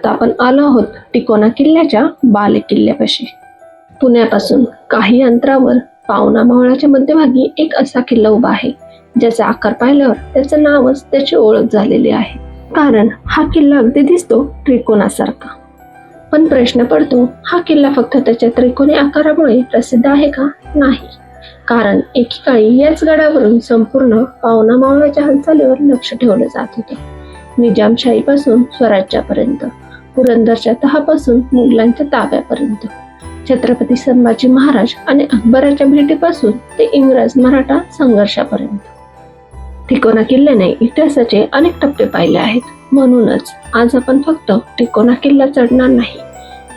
आता आपण आलो आहोत तिकोना किल्ल्याच्या बालेकिल्ल्यापाशी. पुण्यापासून काही अंतरावर पावना मावळाच्या मध्यभागी एक असा किल्ला उभा आहे, ज्याचा आकार पाहिल्यावर त्याचं नावच त्याची ओळख झालेली आहे. कारण हा किल्ला अगदी दिसतो त्रिकोणासारखा. पण प्रश्न पडतो, हा किल्ला फक्त त्याच्या त्रिकोणी आकारामुळे प्रसिद्ध आहे का? नाही. कारण एकेकाळी याच गडावरून संपूर्ण पावना मावळाच्या हालचालीवर लक्ष ठेवलं जात होतं. निजामशाहीपासून स्वराज्यापर्यंत, पुरंदरच्या तहापासून मुघलांच्या ताब्यापर्यंत, छत्रपती संभाजी महाराज आणि अकबराच्या भेटीपासून ते इंग्रज मराठा संघर्षापर्यंत. तिकोना किल्ल्याने इतिहासाचे अनेक टप्पे पाहिले आहेत. म्हणूनच आज आपण फक्त तिकोना किल्ला चढणार नाही,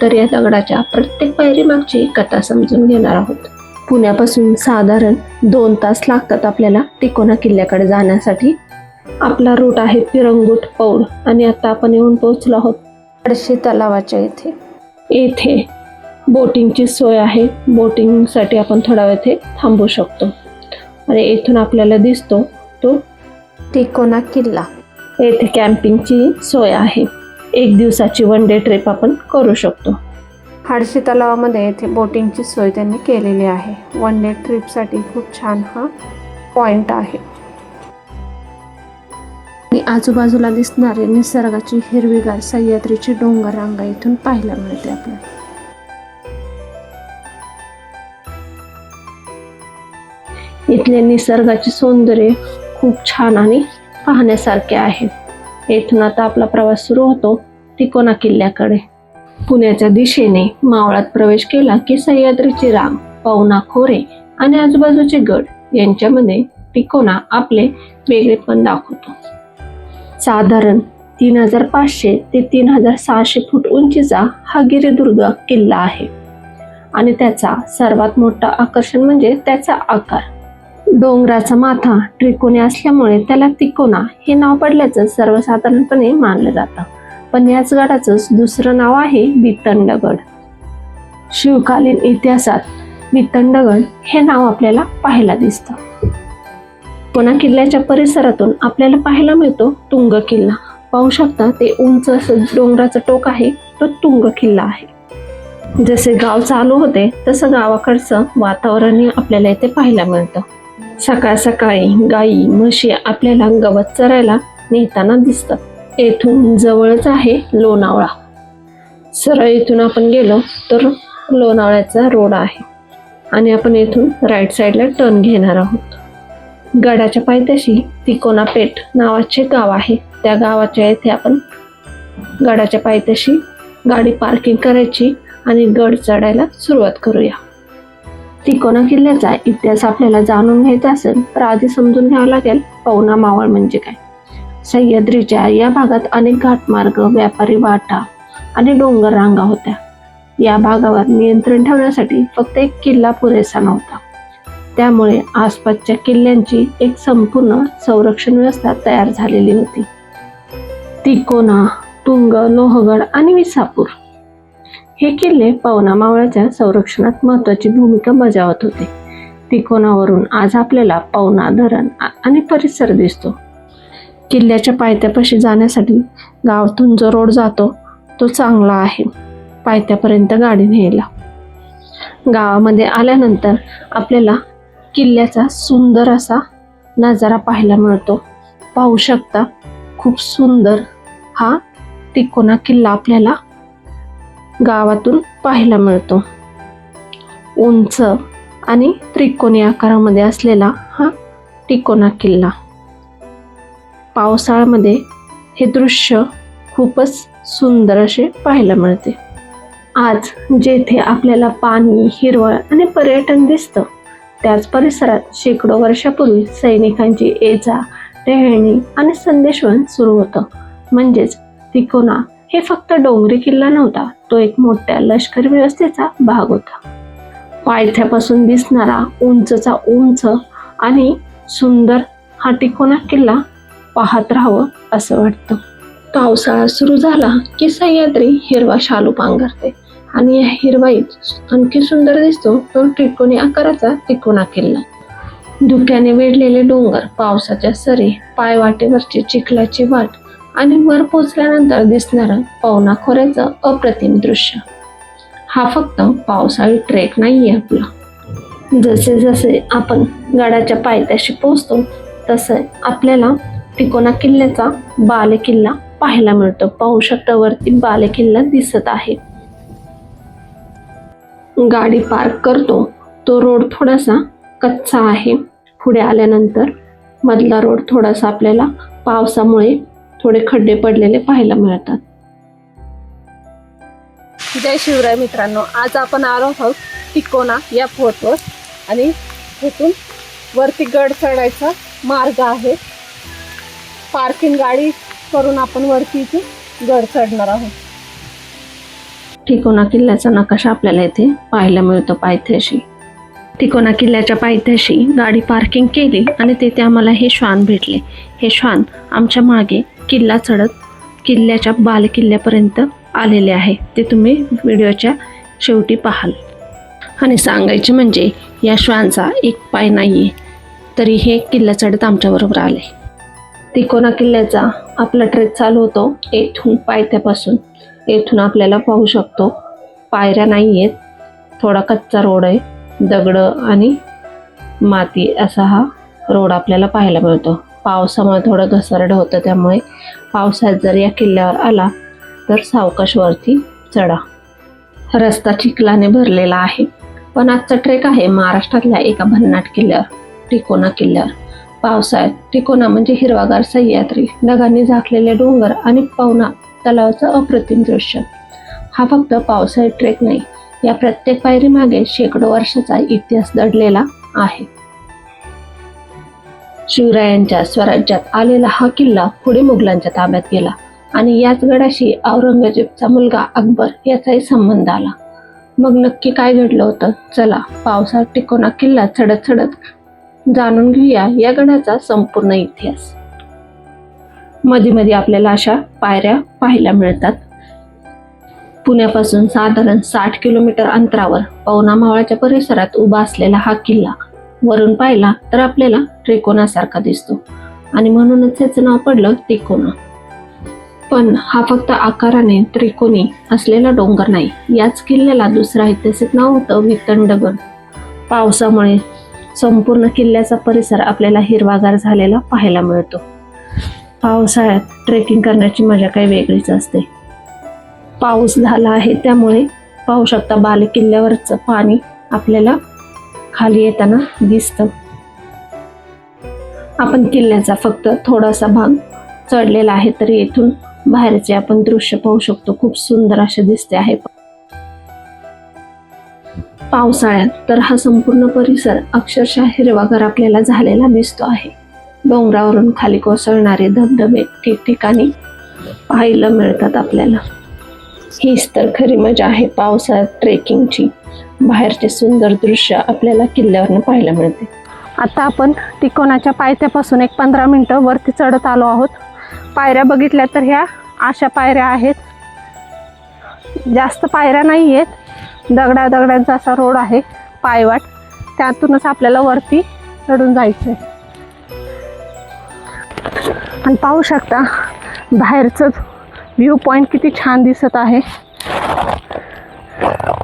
तर या दगडाच्या प्रत्येक पायरी मागची कथा समजून घेणार आहोत. पुण्यापासून साधारण 2 तास लागतात आपल्याला तिकोना किल्ल्याकडे जाण्यासाठी. आपला रूट आहे पिरंगुट पौड आणि आता आपण येऊन पोहोचलो आहोत हडशी तलावाच्या येथे बोटिंगची सोय आहे. बोटिंगसाठी आपण थोडा वेळ इथे थांबू शकतो. आणि इथून आपल्याला दिसतो तो तिकोना किल्ला. येथे कॅम्पिंगची सोय आहे. 1 दिवसाची 1 डे ट्रिप आपण करू शकतो. हडशी तलावामध्ये येथे बोटिंगची सोय त्यांनी केलेली आहे. 1 डे ट्रिपसाठी खूप छान हा पॉइंट आहे. आजूबाजूला दिसणारे निसर्गाची हिरवीगार सह्याद्रीची डोंगर रांगा इथून पाहायला मिळते आपल्याला. इथले निसर्गाचे सौंदर्य खूप छान आणि पाहण्यासारखे आहे. येथून आता आपला प्रवास सुरू होतो तिकोना किल्ल्याकडे. पुण्याच्या दिशेने मावळात प्रवेश केला की सह्याद्रीची रांग, पवना खोरे आणि आजूबाजूचे गड यांच्यामध्ये तिकोना आपले वेगळेपण दाखवतो. साधारण 3500 ते 3600 फूट उंचीचा हा गिरिदुर्ग किल्ला आहे. आणि त्याचा सर्वात मोठं आकर्षण म्हणजे त्याचा आकार. डोंगराचा माथा त्रिकोणी असल्यामुळे त्याला तिकोना हे नाव पडल्याचं सर्वसाधारणपणे मानलं जातं. पण याच गडाचं दुसरं नाव आहे भितंडगड. शिवकालीन इतिहासात भितंडगड हे नाव आपल्याला पाहायला दिसतं. तिकोना किल्ल्याच्या परिसरातून आपल्याला पाहायला मिळतो तुंग किल्ला. पाहू शकता ते उंच असं डोंगराचं टोक आहे, तो तुंग किल्ला आहे. जसे गाव चालू होते तसं गावाकडचं वातावरणही आपल्याला इथे पाहायला मिळतं. सकाळ सकाळी गाई म्हशी आपल्याला गवत चरायला नेताना दिसतात. येथून जवळच आहे लोणावळा. सरळ इथून आपण गेलो तर लोणावळ्याचा रोड आहे आणि आपण येथून राईट साईडला टर्न घेणार आहोत. गडाच्या पायथ्याशी तिकोना पेठ नावाचे गाव आहे. त्या गावाच्या येथे आपण गडाच्या पायथ्याशी गाडी पार्किंग करायची आणि गड चढायला सुरुवात करूया. तिकोना किल्ल्याचा इतिहास आपल्याला जाणून घ्यायचा असेल तर आधी समजून घ्यावं लागेल पवना मावळ म्हणजे काय. सह्याद्रीच्या या भागात अनेक घाटमार्ग, व्यापारी वाटा आणि डोंगर रांगा होत्या. या भागावर नियंत्रण ठेवण्यासाठी फक्त एक किल्ला पुरेसा नव्हता. त्यामुळे आसपासच्या किल्ल्यांची एक संपूर्ण संरक्षण व्यवस्था तयार झालेली होती. तिकोना, तुंग, लोहगड आणि विसापूर हे किल्ले पवना मावळाच्या संरक्षणात महत्त्वाची भूमिका बजावत होते. तिकोनावरून आज आपल्याला पवना धरण आणि परिसर दिसतो. किल्ल्याच्या पायथ्यापाशी जाण्यासाठी गावातून जो रोड जातो तो चांगला आहे पायथ्यापर्यंत गाडी न्यायला. गावामध्ये आल्यानंतर आपल्याला किल्ल्याचा सुंदर असा नजारा पाहायला मिळतो. पाहू शकता खूप सुंदर हा तिकोना किल्ला आपल्याला गावातून पाहायला मिळतो. उंच आणि त्रिकोणी आकारामध्ये असलेला हा तिकोना किल्ला. पावसाळ्यामध्ये हे दृश्य खूपच सुंदर असे पाहायला मिळते. आज जेथे आपल्याला पाणी, हिरवळ आणि पर्यटन दिसतं, त्याच परिसरात शेकडो वर्षापूर्वी सैनिकांची ये-जा, टेहळणी आणि संदेशवहन सुरू होतं. म्हणजेच तिकोना हे फक्त डोंगरी किल्ला नव्हता, तो एक मोठ्या लष्करी व्यवस्थेचा भाग होता. पायथ्यापासून दिसणारा उंचचा उंच आणि सुंदर हा तिकोना किल्ला पाहत राहावं असं वाटतं. पावसाळा सुरू झाला की सह्याद्री हिरवा शालू पांघरते आणि या हिरवाईत आणखी सुंदर दिसतो तो त्रिकोणी आकाराचा तिकोना किल्ला. धुक्याने वेढलेले डोंगर, पावसाच्या सरी, पायवाटेवरची चिखलाची वाट आणि वर पोचल्यानंतर दिसणारं पवना खोऱ्याचं अप्रतिम दृश्य. हा फक्त पावसाळी ट्रेक नाहीये आपला. जसे जसे आपण गडाच्या पायथ्याशी पोहोचतो तसं आपल्याला तिकोना किल्ल्याचा बालेकिल्ला पाहायला मिळतो. पाहू शकता वरती बालेकिल्ला दिसत आहे. गाडी पार्क करतो तो रोड थोडासा कच्चा आहे. पुढे आल्यानंतर मधला रोड थोडासा आपल्याला पावसामुळे थोडे खड्डे पडलेले पाहायला मिळतात. जय शिवराय मित्रांनो, आज आपण आलो आहोत तिकोना या फोर्टवर आणि तिथून वरती गड चढायचा मार्ग आहे. पार्किंग गाडी करून आपण वरती इथे गड चढणार आहोत. तिकोना किल्ल्याचा नकाशा आपल्याला इथे पाहायला मिळतो पायथ्याशी. तिकोना किल्ल्याच्या पायथ्याशी गाडी पार्किंग केली आणि तिथे आम्हाला हे श्वान भेटले. हे श्वान आमच्या मागे किल्ला चढत किल्ल्याच्या बालेकिल्ल्यापर्यंत आलेले आहे. ते तुम्ही व्हिडिओच्या शेवटी पाहाल. आणि सांगायचे म्हणजे या श्वानचा एक पाय नाहीये तरी हे किल्ला चढत आमच्याबरोबर आले. तिकोना किल्ल्याचा आपला ट्रेक चालू होतो येथून पायथ्यापासून. येथून आपल्याला पाहू शकतो पायऱ्या नाही आहेत, थोडा कच्चा रोड आहे. दगड आणि माती असा हा रोड आपल्याला पाहायला मिळतो. पावसामुळे थोडं घसरडं होतं, त्यामुळे पावसात जर या किल्ल्यावर आला तर सावकाश वरती चढा. रस्ता चिखलाने भरलेला आहे. पण आजचा ट्रेक आहे महाराष्ट्रातल्या एका भन्नाट किल्ल्यावर, तिकोना किल्ल्यावर. पावसाळ्यात तिकोना म्हणजे हिरवागार सह्याद्री, ढगांनी झाकलेले डोंगर आणि पवना तलावाचं अप्रतिम दृश्य. हा फक्त पावसाळी ट्रेक नाही, या प्रत्येक पायरी मागे शेकडो वर्षाचा इतिहास दडलेला आहे. शिवरायांच्या स्वराज्यात आलेला हा किल्ला पुढे मुघलांच्या ताब्यात गेला आणि याच गडाशी औरंगजेबचा मुलगा अकबर याचाही संबंध आला. मग नक्की काय घडलं होतं? चला पावसाळ्यात तिकोना किल्ला चढत चढत जाणून घेऊया या गडाचा संपूर्ण इतिहास. मध्ये मध्ये आपल्याला अशा पायऱ्या पाहायला मिळतात. पुण्यापासून साधारण 60 किलोमीटर अंतरावर पवना मावळाच्या परिसरात उभा असलेला हा किल्ला वरून पाहिला तर आपल्याला त्रिकोणासारखा दिसतो आणि म्हणूनच याचं नाव पडलं तिकोना. पण हा फक्त आकाराने त्रिकोणी असलेला डोंगर नाही. याच किल्ल्याला दुसरं ऐतिहासिक नाव होतं वितंडगड. पावसामुळे संपूर्ण किल्ल्याचा परिसर आपल्याला हिरवागार झालेला पाहायला मिळतो. पावसाळ्यात ट्रेकिंग करण्याची मजा काही वेगळीच असते. पाऊस झाला आहे त्यामुळे पाहू शकता बालेकिल्ल्यावरचं पाणी आपल्याला खाली येताना दिसतं. आपण किल्ल्याचा फक्त थोडासा भाग चढलेला आहे तरी येथून बाहेरचे आपण दृश्य पाहू शकतो. खूप सुंदर असे दिसते आहे. पावसाळ्यात तर हा संपूर्ण परिसर अक्षरशः हिरवागार आपल्याला झालेला दिसतो आहे. डोंगरावरून खाली कोसळणारे धबधबे ठिकठिकाणी पाहायला मिळतात आपल्याला. हीच तर खरी मजा आहे पावसाळ्यात ट्रेकिंगची. बाहेरचे सुंदर दृश्य आपल्याला किल्ल्यावरनं पाहायला मिळते. आता आपण तिकोनाच्या पायथ्यापासून एक 15 मिनिटं वरती चढत आलो आहोत. पायऱ्या बघितल्या तर ह्या अशा पायऱ्या आहेत. जास्त पायऱ्या नाही आहेत. दगडांचा असा रोड आहे, पायवाट. त्यातूनच आपल्याला वरती चढून जायचं आहे. आणि पाहू शकता बाहेरचं व्ह्यू पॉइंट किती छान दिसत आहे.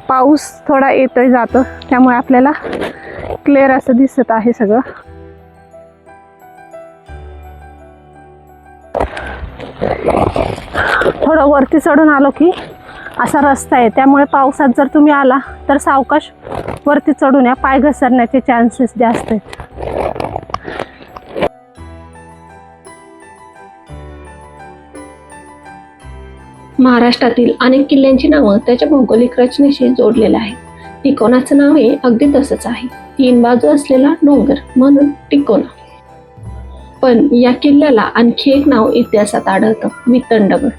पाऊस थोडा येतोय जातो त्यामुळे आपल्याला क्लिअर असं दिसत आहे सगळं. थोडं वरती चढून आलो की असा रस्ता आहे, त्यामुळे पावसात जर तुम्ही आला तर सावकाश वरती चढून या. पाय घसरण्याचे चान्सेस जास्त आहेत. महाराष्ट्रातील अनेक किल्ल्यांची नावं त्याच्या भौगोलिक रचनेशी जोडलेलं आहे. तिकोनाचं नाव हे अगदी तसंच आहे. 3 बाजू असलेला डोंगर म्हणून तिकोना. पण या किल्ल्याला आणखी एक नाव इतिहासात आढळतं, वितंडगड.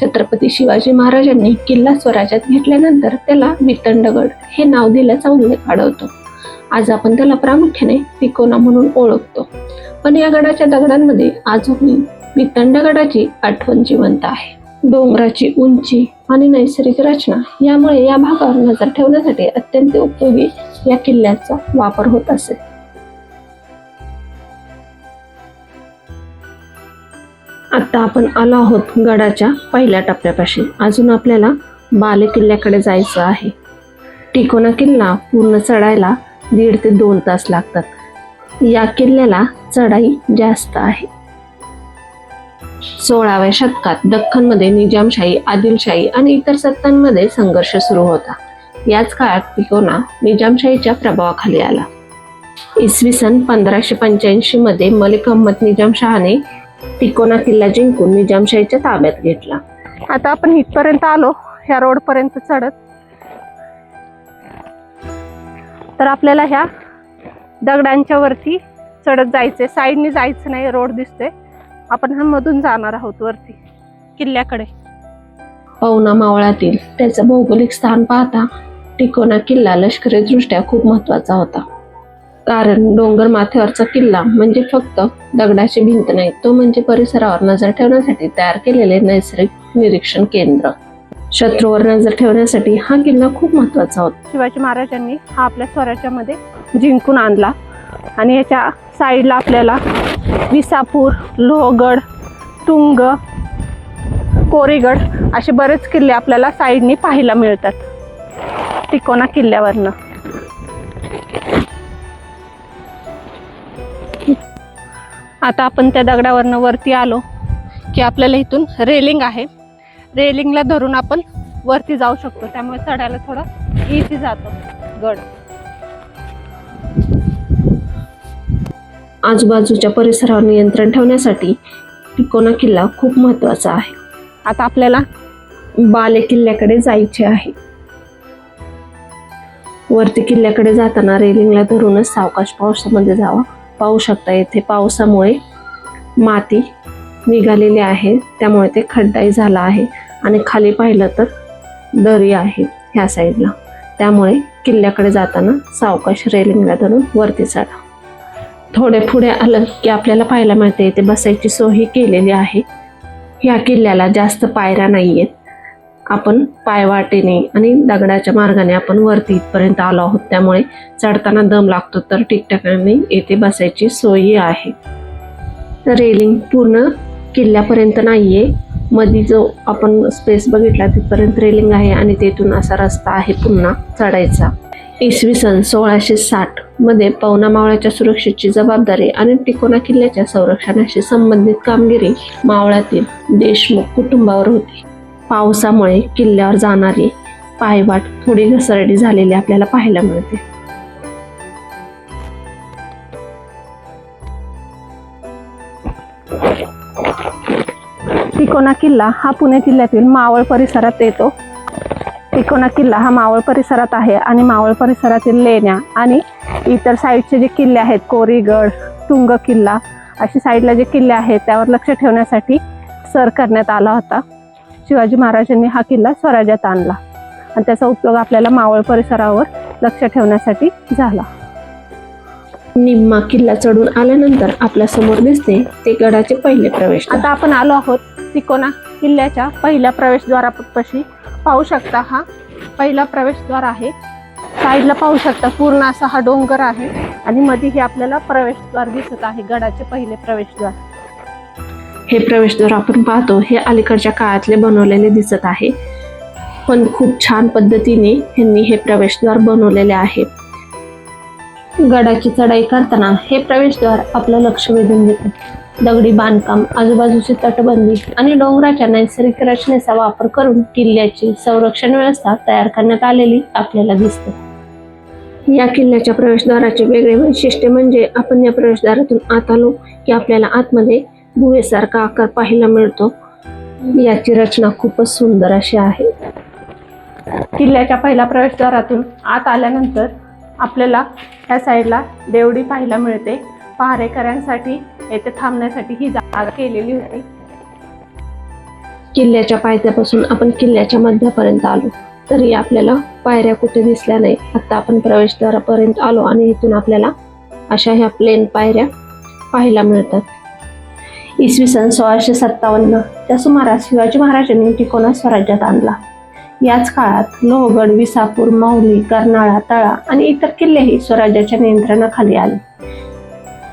छत्रपती शिवाजी महाराजांनी किल्ला स्वराज्यात घेतल्यानंतर त्याला वितंडगड हे नाव दिल्याचा उल्लेख आढळतो. आज आपण त्याला प्रामुख्याने तिकोना म्हणून ओळखतो. पण या गडाच्या दगडांमध्ये अजूनही वितंडगडाची आठवण जिवंत आहे. डोंगराची उंची आणि नैसर्गिक रचना यामुळे या भागावर नजर ठेवण्यासाठी अत्यंत उपयोगी या किल्ल्याचा वापर होत असे. आता आपण आलो आहोत गडाच्या पहिल्या टप्प्यापाशी. अजून आपल्याला बाले किल्ल्याकडे जायचं आहे. तिकोना किल्ला पूर्ण चढायला 1.5 ते 2 तास लागतात. या किल्ल्याला चढाई जास्त आहे. 16व्या शतकात दख्खनमध्ये निजामशाही, आदिलशाही आणि इतर सत्तांमध्ये संघर्ष सुरू होता. याच काळात तिकोना निजामशाहीच्या प्रभावाखाली आला. इसवी सन 1585 मध्ये मलिक अहमद निजामशहाने तिकोना किल्ला जिंकून निजामशाहीच्या ताब्यात घेतला. आता आपण इथपर्यंत आलो, ह्या रोड पर्यंत चढत. तर आपल्याला ह्या दगडांच्या वरती चढत जायचे, साईडने जायचं नाही, रोड दिसते. आपण ह्या मधून जाणार आहोत वरती किल्ल्याकडे. पवना मावळातील त्याचं भौगोलिक स्थान पाहता तिकोना किल्ला लष्करी दृष्ट्या खूप महत्वाचा होता. कारण डोंगर माथ्यावरचा किल्ला म्हणजे फक्त दगडाची भिंत नाही, तो म्हणजे परिसरावर नजर ठेवण्यासाठी तयार केलेले नैसर्गिक निरीक्षण केंद्र. शत्रूवर नजर ठेवण्यासाठी हा किल्ला खूप महत्वाचा होता. शिवाजी महाराजांनी हा आपल्या स्वराज्यामध्ये जिंकून आणला आणि याच्या साईडला आपल्याला विसापूर, लोहगड, तुंग, कोरीगड असे बरेच किल्ले आपल्याला साईडनी पाहायला मिळतात तिकोना किल्ल्यावरनं. आता आपण त्या दगडावरनं वरती आलो की आपल्याला इथून रेलिंग आहे. रेलिंगला धरून आपण वरती जाऊ शकतो, त्यामुळे चढायला थोडं इझी जातो गड. आजूबाजूच्या परिसरावर नियंत्रण ठेवण्यासाठी तिकोना किल्ला खूप महत्वाचा आहे. आता आपल्याला बाले किल्ल्याकडे जायचे आहे. वरती किल्ल्याकडे जाताना रेलिंगला धरूनच सावकाश पावसामध्ये जावा. पाहू शकता येथे पावसामुळे माती निघालेली आहे, त्यामुळे ते खड्डाही झाला आहे आणि खाली पाहिलं तर दरी आहे ह्या साईडला. त्यामुळे किल्ल्याकडे जाताना सावकाश रेलिंगला धरून वरती चढा. थोडे पुढे आलं की आपल्याला पाहायला मिळते इथे बसायची सोय केलेली आहे. ह्या किल्ल्याला जास्त पायऱ्या नाहीयेत. आपण पायवाटेने आणि दगडाच्या मार्गाने आपण वरती इथपर्यंत आलो आहोत, त्यामुळे चढताना दम लागतो, तर ठिकठिकाणी येथे बसायची सोयी आहे. रेलिंग पूर्ण किल्ल्यापर्यंत नाहीये, मध्ये जो आपण स्पेस बघितला तिथपर्यंत रेलिंग आहे आणि तेथून असा रस्ता आहे पुन्हा चढायचा. इसवी सन 1660 मध्ये पवना मावळाच्या सुरक्षेची जबाबदारी आणि तिकोना किल्ल्याच्या संरक्षणाशी संबंधित कामगिरी मावळातील देशमुख कुटुंबावर होती. पावसामुळे किल्ल्यावर जाणारी पायवाट थोडी घसरडी झालेली आपल्याला पाहायला मिळते. तिकोना किल्ला हा पुणे जिल्ह्यातील मावळ परिसरात येतो. तिकोना किल्ला हा मावळ परिसरात आहे आणि मावळ परिसरातील लेण्या आणि इतर साईडचे जे किल्ले आहेत, कोरीगड, तुंग किल्ला अशी साईडला जे किल्ले आहेत त्यावर लक्ष ठेवण्यासाठी सर करण्यात आला होता. शिवाजी महाराजांनी हा किल्ला स्वराज्यात आणला आणि त्याचा उपयोग आपल्याला मावळ परिसरावर लक्ष ठेवण्यासाठी झाला. निम्मा किल्ला चढून आल्यानंतर आपल्या समोर दिसते ते गडाचे पहिले प्रवेश. आता आपण आलो आहोत तिकोना किल्ल्याच्या पहिल्या प्रवेशद्वारापाशी. पाहू शकता हा पहिला प्रवेशद्वार आहे. साईडला पाहू शकता पूर्ण असा हा डोंगर आहे आणि मध्ये हे आपल्याला प्रवेशद्वार दिसत आहे, गडाचे पहिले प्रवेशद्वार. हे प्रवेशद्वार आपण पाहतो हे अलीकडच्या काळातले बनवलेले दिसत आहे, पण खूप छान पद्धतीने यांनी हे प्रवेशद्वार बनवलेले आहे. गडाची चढाई करताना हे प्रवेशद्वार आपलं लक्ष वेधून घेते. दगडी बांधकाम, आजूबाजूची तटबंदी आणि डोंगराच्या नैसर्गिक रचनेचा वापर करून किल्ल्याची संरक्षण व्यवस्था तयार करण्यात आलेली आपल्याला दिसते. या किल्ल्याच्या प्रवेशद्वाराचे वेगळे वैशिष्ट्य म्हणजे आपण या प्रवेशद्वारातून आत आलो की आपल्याला आतमध्ये गुहेसारखा आकार पाहायला मिळतो. याची रचना खूपच सुंदर अशी आहे. किल्ल्याच्या पहिल्या प्रवेशद्वारातून आत आल्यानंतर आपल्याला ह्या साईडला देवडी पाहायला मिळते. पहारेकऱ्यांसाठी येथे थांबण्यासाठी ही जागा केलेली होती. किल्ल्याच्या पायथ्यापासून आपण किल्ल्याच्या मध्यापर्यंत आलो तरी आपल्याला पायऱ्या कुठे दिसल्या नाही. आता आपण प्रवेशद्वारापर्यंत आलो आणि इथून आपल्याला अशा ह्या प्लेन पायऱ्या पाहायला मिळतात. इसवी सन 1657 च्या सुमारास शिवाजी महाराजांनी तिकोना स्वराज्यात आणला. याच काळात लोहगड, विसापूर, माहुली, कर्नाळा, तळा आणि इतर किल्लेही स्वराज्याच्या नियंत्रणाखाली आले.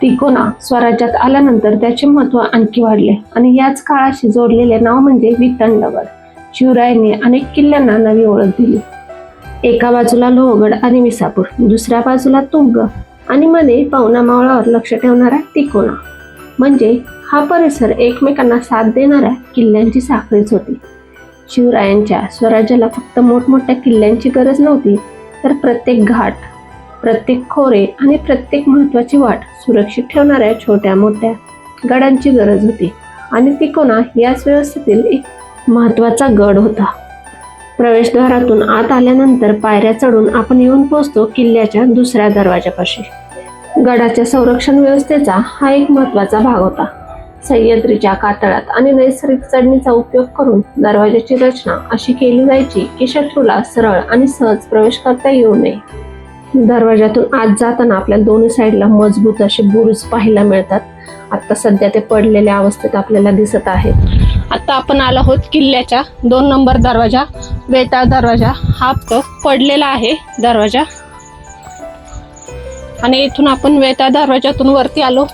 तिकोना स्वराज्यात आल्यानंतर त्याचे महत्त्व आणखी वाढले आणि याच काळाशी जोडलेले नाव म्हणजे वितंडगड. शिवरायांनी अनेक किल्ल्यांना नवी ओळख दिली. एका बाजूला लोहगड आणि विसापूर, दुसऱ्या बाजूला तुंग आणि मध्ये पवना मावळावर लक्ष ठेवणारा तिकोना. म्हणजे हा परिसर एकमेकांना साथ देणाऱ्या किल्ल्यांची साखळीच होती. शिवरायांच्या स्वराज्याला फक्त मोठमोठ्या किल्ल्यांची गरज नव्हती, तर प्रत्येक घाट, प्रत्येक खोरे आणि प्रत्येक महत्त्वाची वाट सुरक्षित ठेवणाऱ्या छोट्या मोठ्या गडांची गरज होती. आणि तिकोना याच व्यवस्थेतील एक महत्त्वाचा गड होता. प्रवेशद्वारातून आत आल्यानंतर पायऱ्या चढून आपण येऊन पोहोचतो किल्ल्याच्या दुसऱ्या दरवाजापाशी. गडाच्या संरक्षण व्यवस्थेचा हा एक महत्त्वाचा भाग होता. सह्याद्रीच्या कातळात आणि नैसर्गिक चढणीचा उपयोग करून दरवाजाची रचना अशी केली जायची की शत्रूला सरळ आणि सहज प्रवेश करता येऊ नये. दरवाजातून आत जाताना आपल्याला दोन्ही साईडला मजबूत असे बुरुज पाहायला मिळतात. आता सध्या ते पडलेल्या अवस्थेत आपल्याला दिसत आहेत. आता आपण आलो आहोत किल्ल्याच्या 2 नंबर दरवाजा, वेताळ दरवाजा. हा पडलेला आहे दरवाजा आणि इथून आपण वेताळ दरवाजातून वरती आलो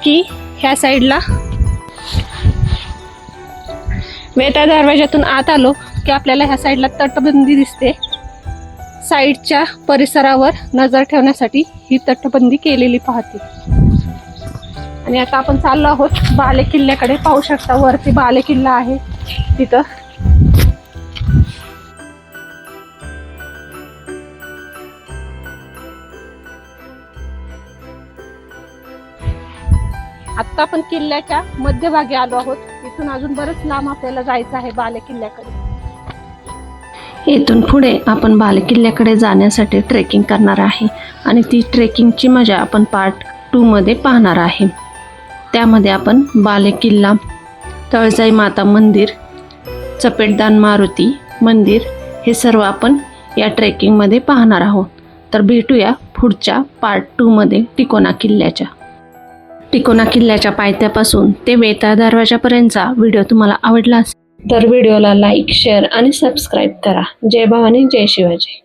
की ह्या साईडला वेताळ दरवाजातून आत आलो की आपल्याला ह्या साईडला तटबंदी दिसते. साईडच्या परिसरावर नजर ठेवण्यासाठी ही तटबंदी केलेली पाहते. आणि आता आपण चाललो आहोत बाले किल्ल्याकडे. पाहू शकता वरती बाले किल्ला आहे तिथं. आता आपण किल्ल्याच्या मध्यभागी आलो आहोत. इथून अजून बरंच लांब आपल्याला जायचं आहे बाले किल्ल्याकडे. इथून पुढे आपण बाले किल्ल्याकडे जाण्यासाठी ट्रेकिंग करणार आहे आणि ती ट्रेकिंगची मजा आपण पार्ट 2 मध्ये पाहणार आहे. त्यामध्ये आपण बाले किल्ला, तळजाई माता मंदिर, चपेटदान मारुती मंदिर हे सर्व आपण या ट्रेकिंगमध्ये पाहणार आहोत. तर भेटूया पुढच्या पार्ट 2 मध्ये तिकोना किल्ल्याच्या. तिकोना किल्ल्याच्या पायथ्यापासून ते वेताळ दरवाजापर्यंतचा व्हिडिओ तुम्हाला आवडला असेल तर व्हिडिओला लाईक, शेअर आणि सबस्क्राईब करा. जय भवानी, जय शिवाजी.